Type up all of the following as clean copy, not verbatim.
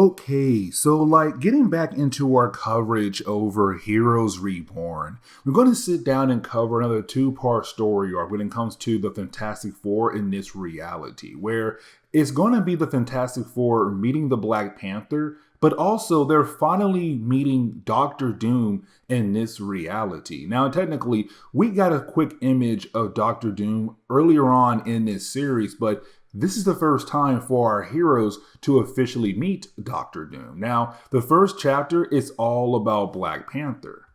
Okay, so getting back into our coverage over Heroes Reborn, we're going to sit down and cover another two-part story arc when it comes to the Fantastic Four in this reality, where it's going to be the Fantastic Four meeting the Black Panther, but also they're finally meeting Doctor Doom in this reality. Now, technically, we got a quick image of Doctor Doom earlier on in this series, but this is the first time for our heroes to officially meet Doctor Doom. Now, the first chapter is all about Black Panther.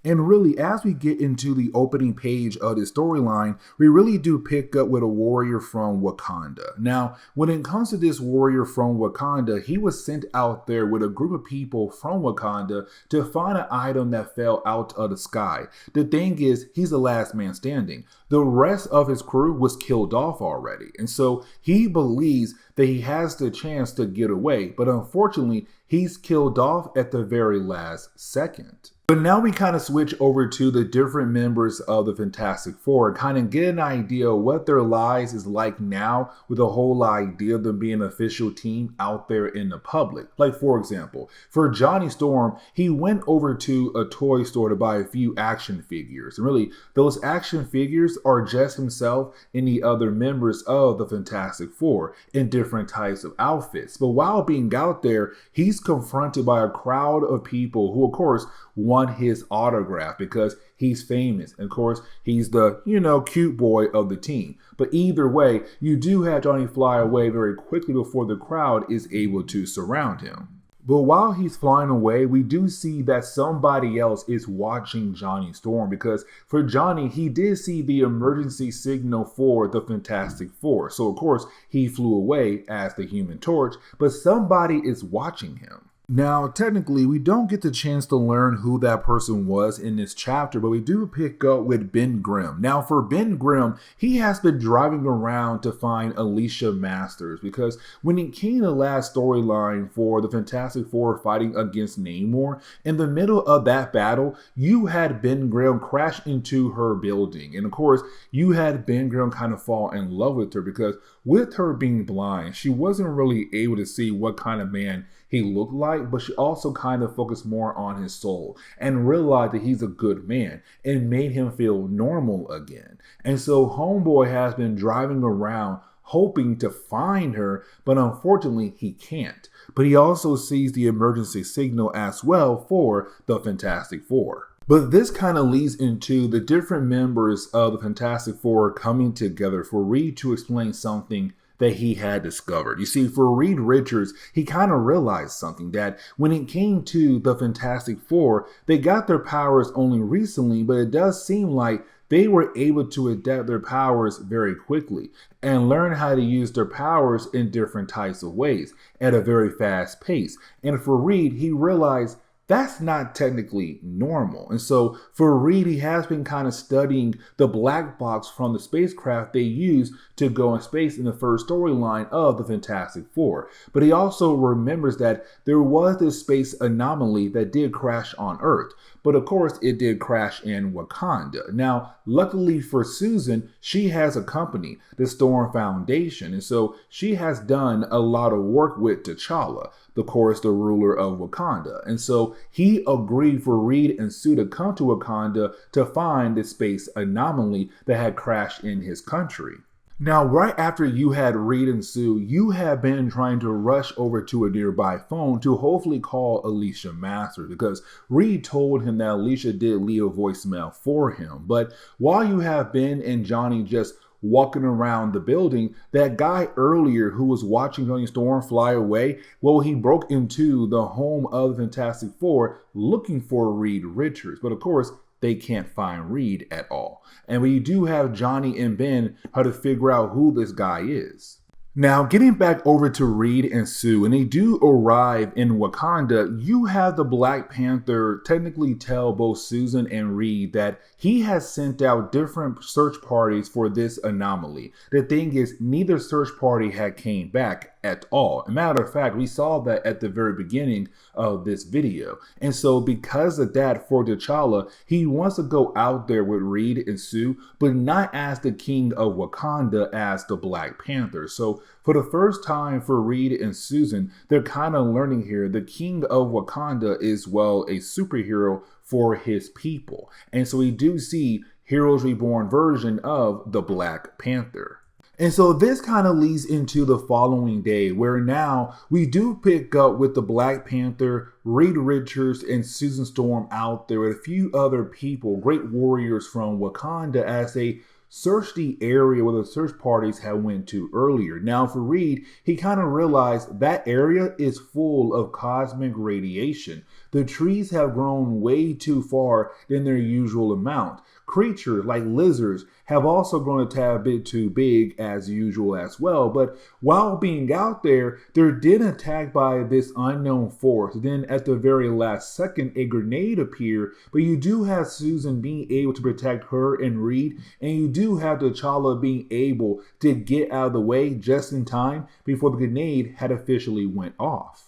And really, as we get into the opening page of the storyline, we really do pick up with a warrior from Wakanda. Now, when it comes to this warrior from Wakanda, he was sent out there with a group of people from Wakanda to find an item that fell out of the sky. The thing is, he's the last man standing. The rest of his crew was killed off already. And so he believes that he has the chance to get away. But unfortunately, he's killed off at the very last second. But now we kind of switch over to the different members of the Fantastic Four, kind of get an idea of what their lives is like now with the whole idea of them being an official team out there in the public. Like, for example, for Johnny Storm, he went over to a toy store to buy a few action figures. And really, those action figures are just himself and the other members of the Fantastic Four in different types of outfits. But while being out there, he's confronted by a crowd of people who, of course, want his autograph because he's famous. And of course, he's the, cute boy of the team. But either way, you do have Johnny fly away very quickly before the crowd is able to surround him. But while he's flying away, we do see that somebody else is watching Johnny Storm, because for Johnny, he did see the emergency signal for the Fantastic Four. So of course, he flew away as the Human Torch, but somebody is watching him. Now, technically, we don't get the chance to learn who that person was in this chapter, but we do pick up with Ben Grimm. Now, for Ben Grimm, he has been driving around to find Alicia Masters, because when it came to the last storyline for the Fantastic Four fighting against Namor, in the middle of that battle, you had Ben Grimm crash into her building. And of course, you had Ben Grimm kind of fall in love with her, because with her being blind, she wasn't really able to see what kind of man he looked like, but she also kind of focused more on his soul and realized that he's a good man and made him feel normal again. And so Homeboy has been driving around hoping to find her, but unfortunately he can't. But he also sees the emergency signal as well for the Fantastic Four. But this kind of leads into the different members of the Fantastic Four coming together for Reed to explain something that he had discovered. You see, for Reed Richards, he kind of realized something, that when it came to the Fantastic Four, they got their powers only recently, but it does seem like they were able to adapt their powers very quickly and learn how to use their powers in different types of ways at a very fast pace. And for Reed, he realized that's not technically normal. And so for Reed, he has been kind of studying the black box from the spacecraft they used to go in space in the first storyline of the Fantastic Four. But he also remembers that there was this space anomaly that did crash on Earth. But of course, it did crash in Wakanda. Now, luckily for Susan, she has a company, the Storm Foundation. And so she has done a lot of work with T'Challa, of course, the ruler of Wakanda. And so he agreed for Reed and Sue to come to Wakanda to find the space anomaly that had crashed in his country. Now, right after you had Reed and Sue, you have been trying to rush over to a nearby phone to hopefully call Alicia Masters, because Reed told him that Alicia did leave a voicemail for him. But while you have Ben and Johnny just walking around the building, that guy earlier who was watching Johnny Storm fly away, well, he broke into the home of the Fantastic Four looking for Reed Richards. But of course, they can't find Reed at all. And we do have Johnny and Ben how to figure out who this guy is. Now, getting back over to Reed and Sue, and they do arrive in Wakanda, you have the Black Panther technically tell both Susan and Reed that he has sent out different search parties for this anomaly. The thing is, neither search party had came back at all. As a matter of fact, we saw that at the very beginning of this video. And so because of that, for T'Challa, he wants to go out there with Reed and Sue, but not as the king of Wakanda, as the Black Panther. So for the first time for Reed and Susan, they're kind of learning here the king of Wakanda is, well, a superhero for his people. And so we do see Heroes Reborn version of the Black Panther. And so this kind of leads into the following day, where now we do pick up with the Black Panther, Reed Richards, and Susan Storm out there with a few other people, great warriors from Wakanda, as they search the area where the search parties had went to earlier. Now for Reed, he kind of realized that area is full of cosmic radiation. The trees have grown way too far than their usual amount. Creatures like lizards have also grown a tad bit too big as usual as well. But while being out there, they're then attacked by this unknown force. Then at the very last second, a grenade appeared, but you do have Susan being able to protect her and Reed, and you do have T'Challa being able to get out of the way just in time before the grenade had officially went off.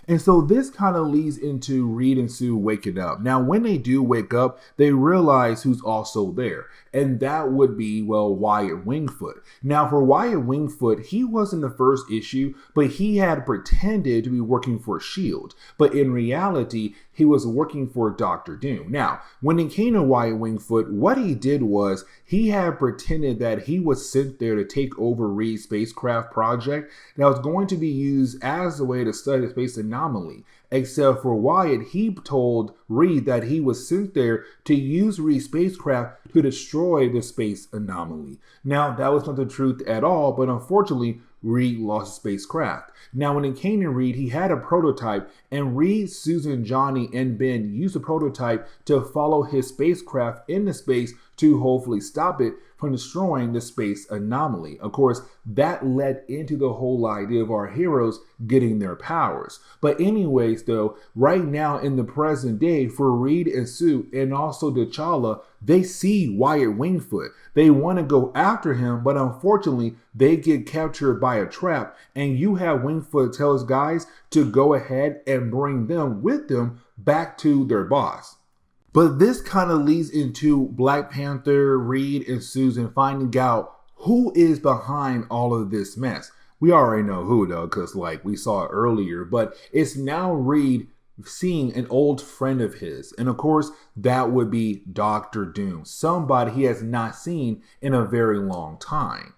And so this kind of leads into Reed and Sue waking up. Now, when they do wake up, they realize who's also there. And that would be, well, Wyatt Wingfoot. Now, for Wyatt Wingfoot, he was in the first issue, but he had pretended to be working for S.H.I.E.L.D. But in reality, he was working for Dr. Doom. Now, when it came to Wyatt Wingfoot, what he did was he had pretended that he was sent there to take over Reed's spacecraft project that was going to be used as a way to study the space anomaly. Except for Wyatt, he told Reed that he was sent there to use Reed's spacecraft to destroy the space anomaly. Now, that was not the truth at all, but unfortunately, Reed lost his spacecraft. Now, when it came to Reed, he had a prototype, and Reed, Susan, Johnny, and Ben used the prototype to follow his spacecraft into space to hopefully stop it from destroying the space anomaly. Of course, that led into the whole idea of our heroes getting their powers. But anyways, though, right now in the present day, for Reed and Sue, and also T'Challa, they see Wyatt Wingfoot. They want to go after him, but unfortunately, they get captured by a trap, and you have Wingfoot tell his guys to go ahead and bring them with them back to their boss. But this kind of leads into Black Panther, Reed, and Susan finding out who is behind all of this mess. We already know who, though, because like we saw it earlier, but it's now Reed seeing an old friend of his. And of course, that would be Dr. Doom, somebody he has not seen in a very long time.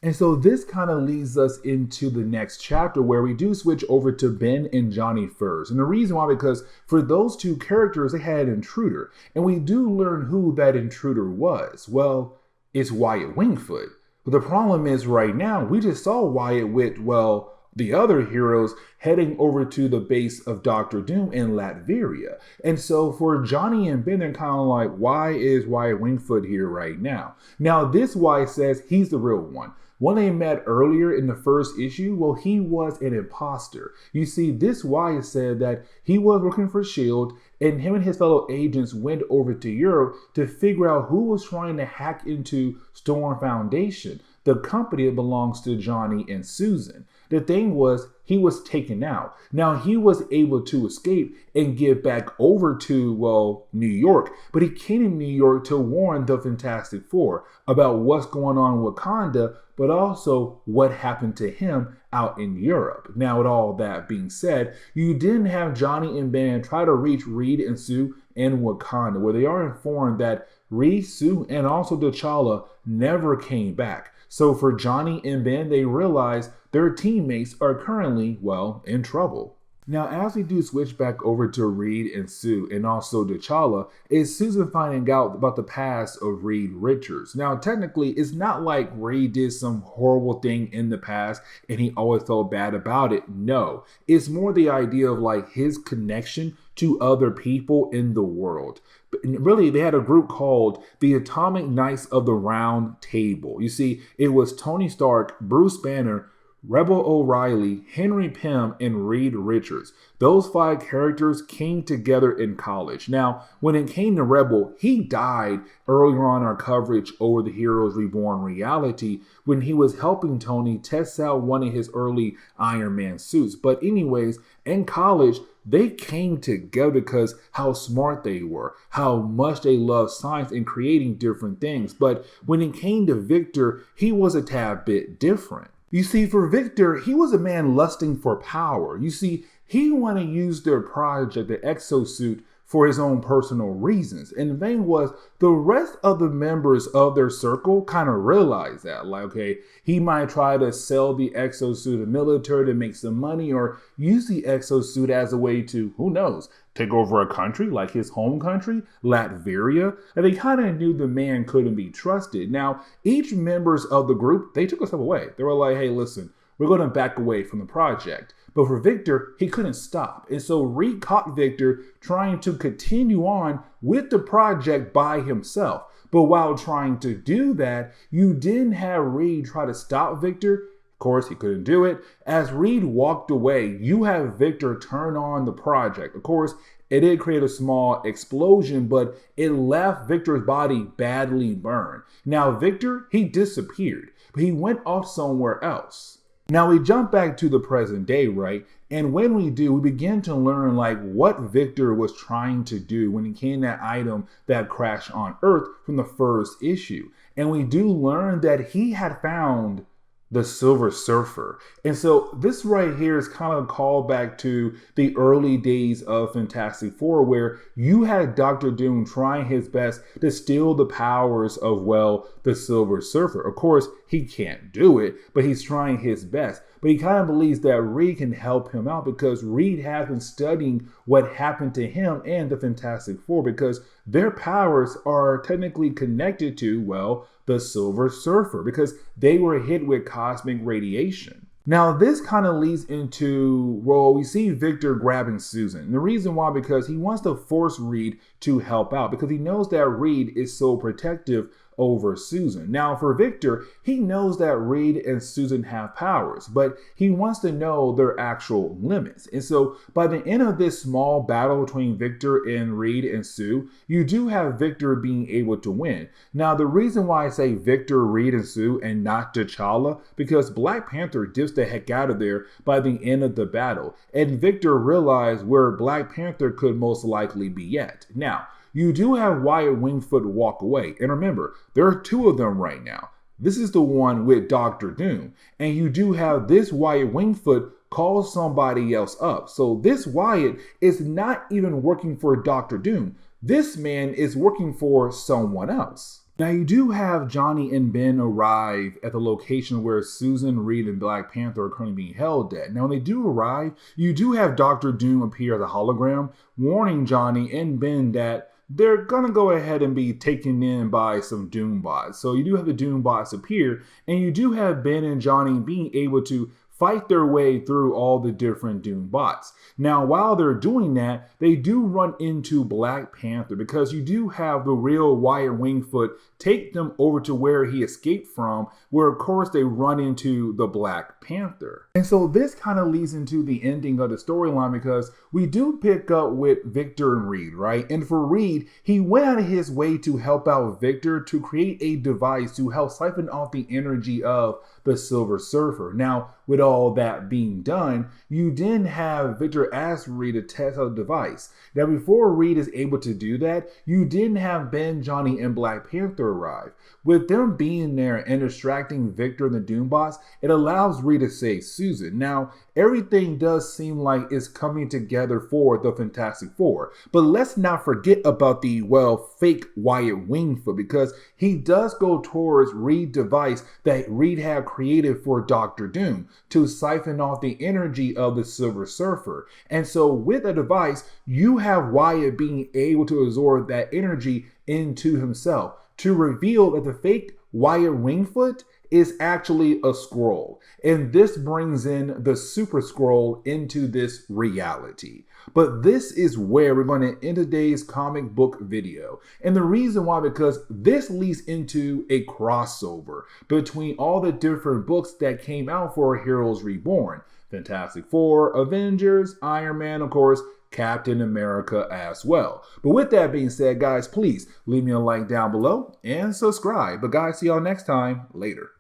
And so this kind of leads us into the next chapter, where we do switch over to Ben and Johnny first. And the reason why, because for those two characters, they had an intruder. And we do learn who that intruder was. Well, it's Wyatt Wingfoot. But the problem is right now, we just saw Wyatt with, well, the other heroes heading over to the base of Dr. Doom in Latveria. And so for Johnny and Ben, they're kind of like, why is Wyatt Wingfoot here right now? Now, this Wyatt says he's the real one. When they met earlier in the first issue, well, he was an imposter. You see, this Wyatt said that he was working for S.H.I.E.L.D., and him and his fellow agents went over to Europe to figure out who was trying to hack into Storm Foundation, the company that belongs to Johnny and Susan. The thing was, he was taken out. Now, he was able to escape and get back over to, well, New York. But he came in New York to warn the Fantastic Four about what's going on in Wakanda, but also what happened to him out in Europe. Now, with all that being said, you didn't have Johnny and Ben try to reach Reed and Sue in Wakanda, where they are informed that Reed, Sue, and also T'Challa never came back. So for Johnny and Ben, they realize their teammates are currently, well, in trouble. Now, as we do switch back over to Reed and Sue and also T'Challa, is Susan finding out about the past of Reed Richards. Now, technically, it's not like Reed did some horrible thing in the past and he always felt bad about it. No, it's more the idea of like his connection to other people in the world. But really, they had a group called the Atomic Knights of the Round Table. You see, it was Tony Stark, Bruce Banner, Rebel O'Reilly, Henry Pym, and Reed Richards. Those 5 characters came together in college. Now, when it came to Rebel, he died earlier on in our coverage over the Heroes Reborn reality when he was helping Tony test out one of his early Iron Man suits. But anyways, in college, they came together because how smart they were, how much they loved science and creating different things. But when it came to Victor, he was a tad bit different. You see, for Victor, he was a man lusting for power. You see, he wanted to use their project, the exosuit, for his own personal reasons. And the thing was, the rest of the members of their circle kind of realized that. Like, okay, he might try to sell the exosuit to the military to make some money, or use the exosuit as a way to, who knows, take over a country like his home country, Latveria. And they kind of knew the man couldn't be trusted. Now, each members of the group, they took a step away. They were like, hey, listen, we're going to back away from the project. But for Victor, he couldn't stop. And so Reed caught Victor trying to continue on with the project by himself. But while trying to do that, you didn't have Reed try to stop Victor. Of course, he couldn't do it. As Reed walked away, you have Victor turn on the project. Of course, it did create a small explosion, but it left Victor's body badly burned. Now, Victor, he disappeared, but he went off somewhere else. Now we jump back to the present day, right? And when we do, we begin to learn like what Victor was trying to do when he came to that item that crashed on Earth from the first issue. And we do learn that he had found the Silver Surfer. And so this right here is kind of a callback to the early days of Fantastic Four, where you had Dr. Doom trying his best to steal the powers of, well, the Silver Surfer. Of course, he can't do it, but he's trying his best. But he kind of believes that Reed can help him out because Reed has been studying what happened to him and the Fantastic Four, because their powers are technically connected to, well, the Silver Surfer, because they were hit with cosmic radiation. Now, this kind of leads into, well, we see Victor grabbing Susan. And the reason why, because he wants to force Reed to help out, because he knows that Reed is so protective over Susan. Now, for Victor, he knows that Reed and Susan have powers, but he wants to know their actual limits. And so by the end of this small battle between Victor and Reed and Sue, you do have Victor being able to win. Now, the reason why I say Victor, Reed, and Sue and not T'Challa, because Black Panther dips the heck out of there by the end of the battle. And Victor realized where Black Panther could most likely be at. Now, you do have Wyatt Wingfoot walk away. And remember, there are 2 of them right now. This is the one with Dr. Doom. And you do have this Wyatt Wingfoot call somebody else up. So this Wyatt is not even working for Dr. Doom. This man is working for someone else. Now you do have Johnny and Ben arrive at the location where Susan, Reed, and Black Panther are currently being held at. Now when they do arrive, you do have Dr. Doom appear as a hologram, warning Johnny and Ben that they're going to go ahead and be taken in by some Doombots. So you do have the Doombots appear, and you do have Ben and Johnny being able to fight their way through all the different Doombots. Now, while they're doing that, they do run into Black Panther, because you do have the real Wyatt Wingfoot take them over to where he escaped from, where of course they run into the Black Panther. And so this kind of leads into the ending of the storyline, because we do pick up with Victor and Reed, right? And for Reed, he went out of his way to help out Victor to create a device to help siphon off the energy of the Silver Surfer. Now, with all that being done, you then have Victor ask Reed to test out the device. Now, before Reed is able to do that, you didn't have Ben, Johnny, and Black Panther arrive. With them being there and distracting Victor and the Doombots, it allows Reed to save Susan. Now, everything does seem like it's coming together for the Fantastic Four. But let's not forget about the, well, fake Wyatt Wingfoot, because he does go towards Reed's device that Reed had created for Dr. Doom to siphon off the energy of the Silver Surfer. And so with a device, you have Wyatt being able to absorb that energy into himself, to reveal that the fake Wyatt Wingfoot is actually a Skrull. And this brings in the Super Skrull into this reality. But this is where we're going to end today's comic book video. And the reason why, because this leads into a crossover between all the different books that came out for Heroes Reborn. Fantastic Four, Avengers, Iron Man, of course, Captain America as well. But with that being said, guys, please leave me a like down below and subscribe. But guys, see y'all next time. Later.